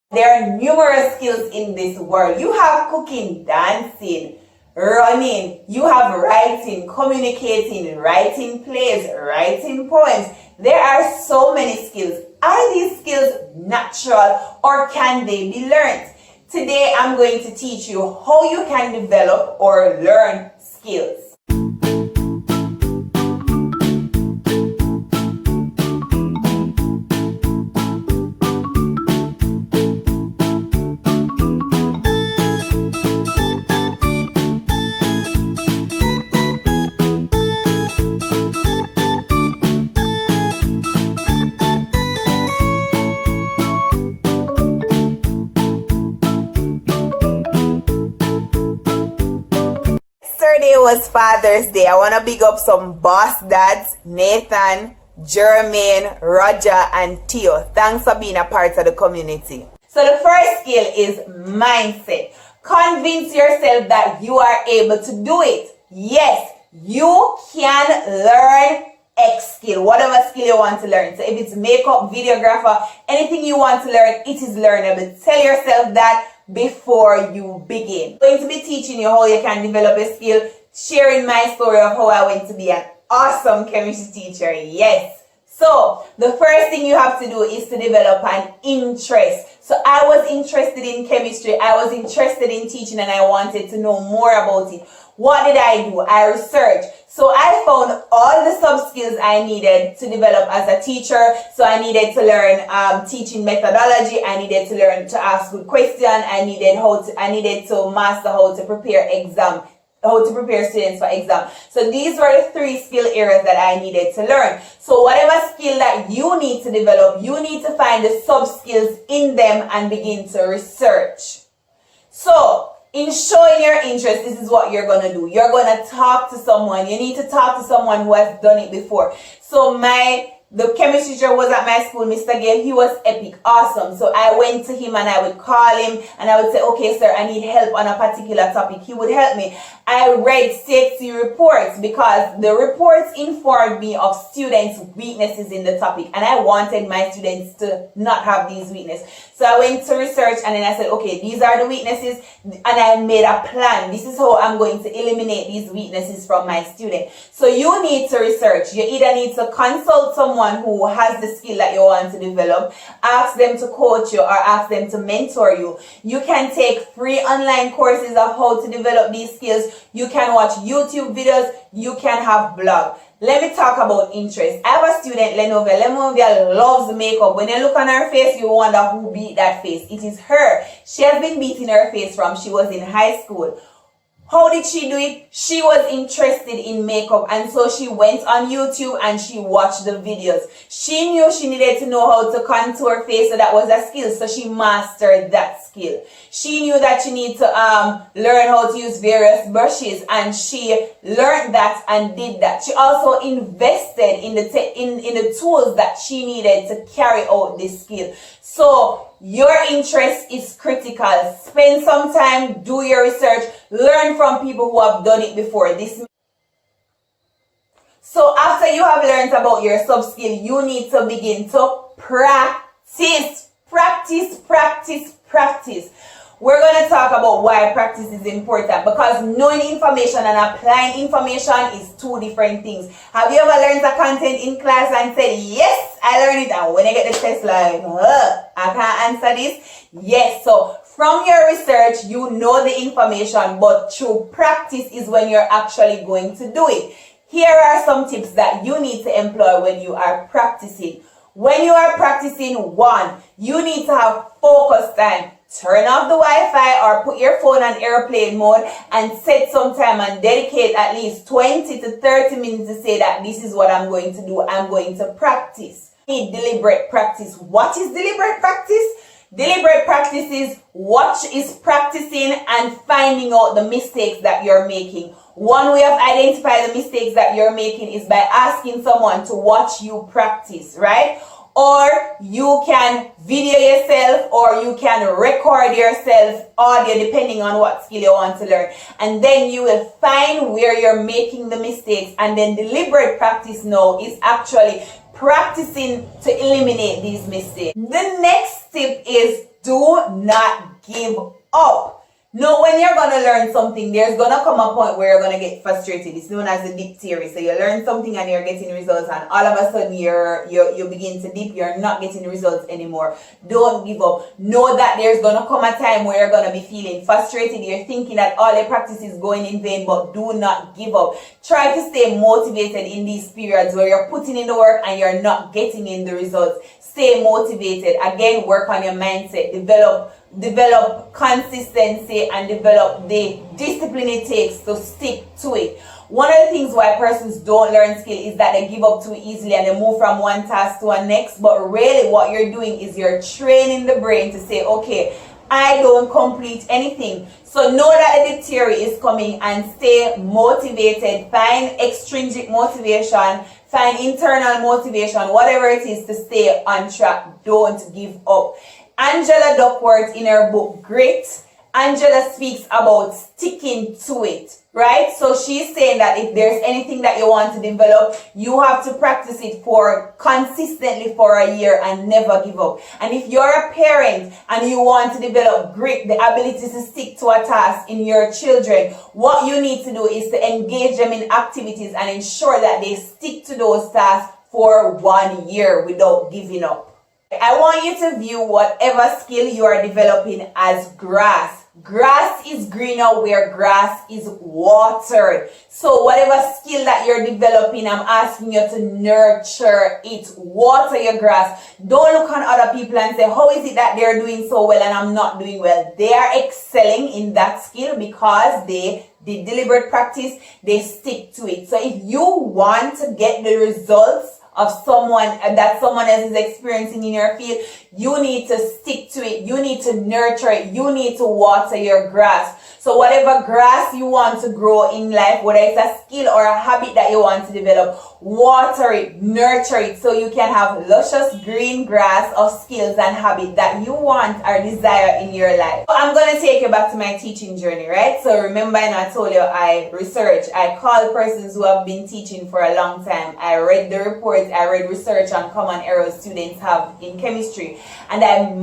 There are numerous skills in this world. You have cooking, dancing, running, you have writing, communicating, writing plays, writing poems. There are so many skills. Are these skills natural or can they be learned? Today I'm going to teach you how you can develop or learn skills. Yesterday was Father's Day. I want to big up some boss dads, Nathan, Jermaine, Roger, and Theo. Thanks for being a part of the community. So the first skill is mindset. Convince yourself that you are able to do it. Yes, you can learn X skill, whatever skill you want to learn. So if it's makeup, videographer, anything you want to learn, it is learnable. Tell yourself that before you begin. I'm going to be teaching you how you can develop a skill, sharing my story of how I went to be an awesome chemistry teacher. Yes. So the first thing you have to do is to develop an interest. So I was interested in chemistry. I was interested in teaching and I wanted to know more about it. What did I do? I researched. So I found all the sub skills I needed to develop as a teacher. So I needed to learn teaching methodology. I needed to learn to ask good questions. I needed to master how to prepare students for exam. So these were the 3 skill areas that I needed to learn. So whatever skill that you need to develop, you need to find the sub skills in them and begin to research. So in showing your interest, this is what you're going to do. You're going to talk to someone. You need to talk to someone who has done it before. So the chemistry teacher was at my school, Mr. Gale. He was epic, awesome. So I went to him and I would call him and I would say, okay, sir, I need help on a particular topic. He would help me. I read CXC reports because the reports informed me of students' weaknesses in the topic and I wanted my students to not have these weaknesses. So I went to research and then I said, okay, these are the weaknesses and I made a plan. This is how I'm going to eliminate these weaknesses from my student. So you need to research. You either need to consult someone who has the skill that you want to develop, ask them to coach you or ask them to mentor you. You can take free online courses of how to develop these skills. You can watch YouTube videos. You can have blog. Let me talk about interest. I have a student, Lenovia. Lenovia loves makeup. When you look on her face, you wonder who beat that face. It is her. She has been beating her face from she was in high school. How did she do it? She was interested in makeup and so she went on YouTube and she watched the videos. She knew she needed to know how to contour face, so that was a skill. So she mastered that skill. She knew that she needed to learn how to use various brushes and she learned that and did that. She also invested in the tools that she needed to carry out this skill. So your interest is critical. Spend some time, do your research, learn from people who have done it before. So after you have learned about your sub skill, you need to begin to practice. Practice, practice, practice. We're going to talk about why practice is important, because knowing information and applying information is 2 different things. Have you ever learned a content in class and said, yes, I learned it, and when you get the test like, I can't answer this? Yes, so from your research, you know the information, but through practice is when you're actually going to do it. Here are some tips that you need to employ when you are practicing. When you are practicing, 1, you need to have focus time. Turn off the Wi-Fi or put your phone on airplane mode and set some time and dedicate at least 20 to 30 minutes to say that this is what I'm going to do. I'm going to practice. Need deliberate practice. What is deliberate practice? Deliberate practice is practicing and finding out the mistakes that you're making. One way of identifying the mistakes that you're making is by asking someone to watch you practice, right? Or you can video yourself or you can record yourself audio depending on what skill you want to learn. And then you will find where you're making the mistakes, and then deliberate practice now is actually practicing to eliminate these mistakes. The next tip is Do not give up. Know when you're going to learn something, there's going to come a point where you're going to get frustrated. It's known as the dip theory. So you learn something and you're getting results, and all of a sudden you begin to dip. You're not getting the results anymore. Don't give up. Know that there's going to come a time where you're going to be feeling frustrated. You're thinking that all your practice is going in vain, but do not give up. Try to stay motivated in these periods where you're putting in the work and you're not getting in the results. Stay motivated. Again, work on your mindset. Develop consistency and develop the discipline it takes to stick to it. One of the things why persons don't learn skill is that they give up too easily and they move from one task to a next. But really what you're doing is you're training the brain to say, okay, I don't complete anything. So know that the theory is coming and stay motivated. Find extrinsic motivation, find internal motivation, whatever it is to stay on track. Don't give up. Angela Duckworth, in her book Grit, Angela speaks about sticking to it, right? So she's saying that if there's anything that you want to develop, you have to practice it for consistently for a year and never give up. And if you're a parent and you want to develop grit, the ability to stick to a task in your children, what you need to do is to engage them in activities and ensure that they stick to those tasks for 1 year without giving up. I want you to view whatever skill you are developing as grass. Grass is greener where grass is watered. So whatever skill that you're developing, I'm asking you to nurture it. Water your grass. Don't look on other people and say, how is it that they're doing so well and I'm not doing well? They are excelling in that skill because they did deliberate practice. They stick to it. So if you want to get the results of someone that someone else is experiencing in your field, you need to stick to it. You need to nurture it. You need to water your grass. So whatever grass you want to grow in life, whether it's a skill or a habit that you want to develop, water it, nurture it so you can have luscious green grass of skills and habits that you want or desire in your life. So I'm going to take you back to my teaching journey, right? So remember, I told you I called persons who have been teaching for a long time. I read the reports, I read research on common errors students have in chemistry, and I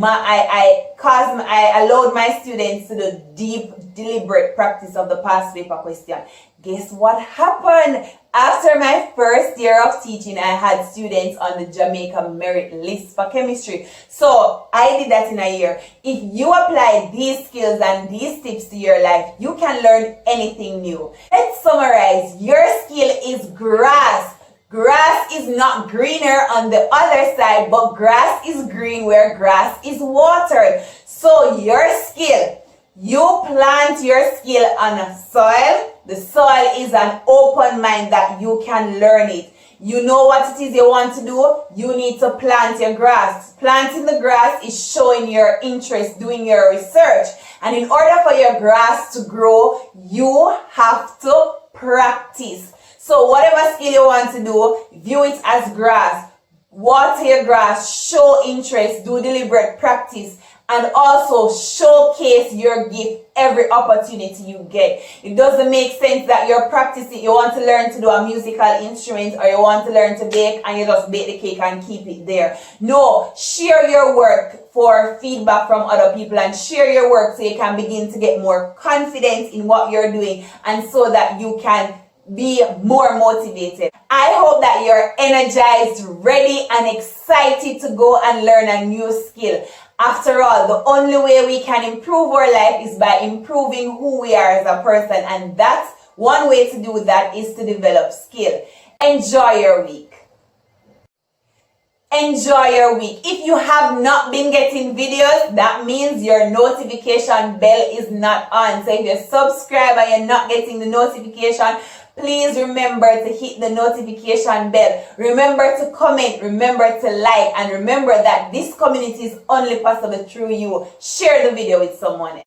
allowed my students to do deep, deliberate practice of the past paper question. Guess what happened? After my first year of teaching, I had students on the Jamaica merit list for chemistry. So I did that in a year. If you apply these skills and these tips to your life, you can learn anything new. Let's summarize. Your skill is grass. Grass is not greener on the other side, but grass is green where grass is watered. So your skill, you plant your skill on a soil. The soil is an open mind that you can learn it. You know what it is you want to do? You need to plant your grass. Planting the grass is showing your interest, doing your research. And in order for your grass to grow, you have to practice. So whatever skill you want to do, view it as grass. Water your grass, show interest, do deliberate practice, and also showcase your gift every opportunity you get. It doesn't make sense that you're practicing, you want to learn to do a musical instrument or you want to learn to bake and you just bake the cake and keep it there. No, share your work for feedback from other people and share your work so you can begin to get more confidence in what you're doing and so that you can be more motivated. I hope that you're energized, ready, and excited to go and learn a new skill. After all, the only way we can improve our life is by improving who we are as a person, and that's one way to do that is to develop skill. Enjoy your week. Enjoy your week. If you have not been getting videos, that means your notification bell is not on. So if you subscribe and you're not getting the notification, please remember to hit the notification bell. Remember to comment, remember to like, and remember that this community is only possible through you. Share the video with someone else.